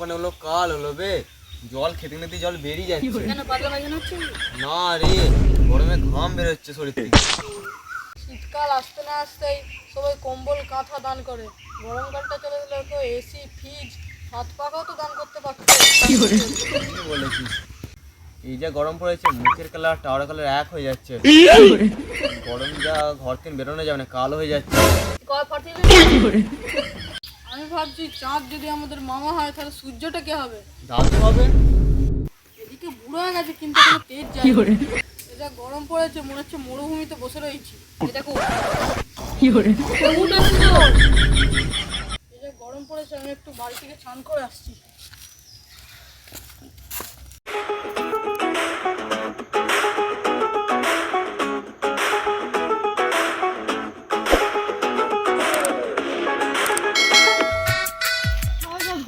ওখানে হলো কাল হলো বে, জল খেতে খেতে জল বেরিয়ে যাচ্ছে। কেন পাতলা পায়খানা হচ্ছে? না রে, গরমে ঘাম বেরোচ্ছে শরীর থেকে। শীতকাল আসতে না আসতেই সবাই কম্বল কাঁথা দান করে, গরমকালটা চলে গেলে কেউ এসি ফ্রিজ হাত পাখাও তো দান করতে পারছে। কি বলেছিস? এই যা গরম পড়েছে, মুখের কালার টাওয়ার কালার এক হয়ে যাচ্ছে। গরম যা ঘর থেকে বেরোনো যাবে না, কালো হয়ে যাচ্ছে। আমি ভাবছি চাঁদ যদি আমাদের মামা হয় তাহলে সূর্যটা কে হবে? দাদু হবে। এদিকে বুড়ো হয়ে গেছে কিন্তু কোনো তেজ যায় না। এটা গরম পড়েছে, মনে হচ্ছে মরুভূমিতে বসে রয়েছি। এটা গরম পড়েছে, আমি একটু বাড়ি থেকে স্নান করে আসছি।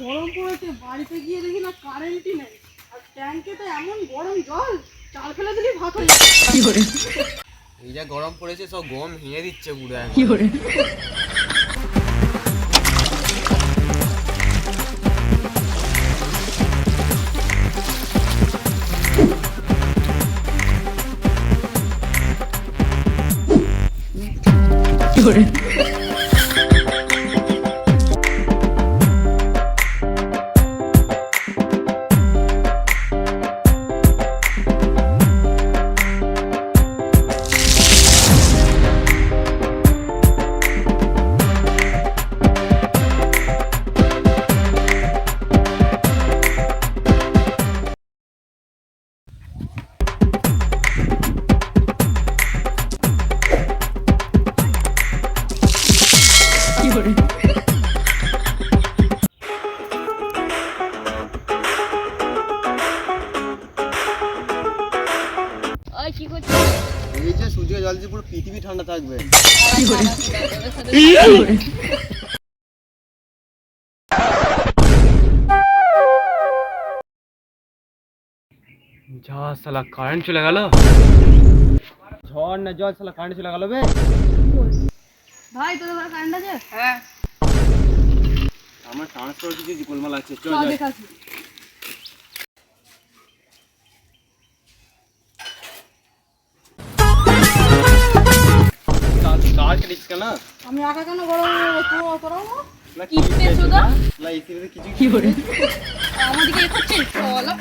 গরম পড়েছে, বাড়িতে গিয়ে দেখি না কারেন্টই নেই, আর ট্যাঙ্কে তো এমন গরম জল, চাল ফেলে দিলে ভাত হয়ে যাবে। এই যা গরম পড়েছে, সব গম ভেঙে দিচ্ছে পুরো। এই যে সূর্যের জল দিয়ে পুরো পৃথিবী ঠান্ডা থাকবে। যা শালা কারেন্ট চলে গেল। ঝড় না জল, শালা কারেন্ট চলে গেল বে। ভাই তোদের ঘরে কারেন্ট আছে? হ্যাঁ, আমার ট্রান্সফার কিছু গোলমাল আছে, চল চল যাই। দেখাচ্ছি। কার কেটে দিচ্ছ না? আমি একা কেন গরম করাবো না কিপটে চোদা। না এসিতে কিছু আমাদেরকে এ করছিস? চলো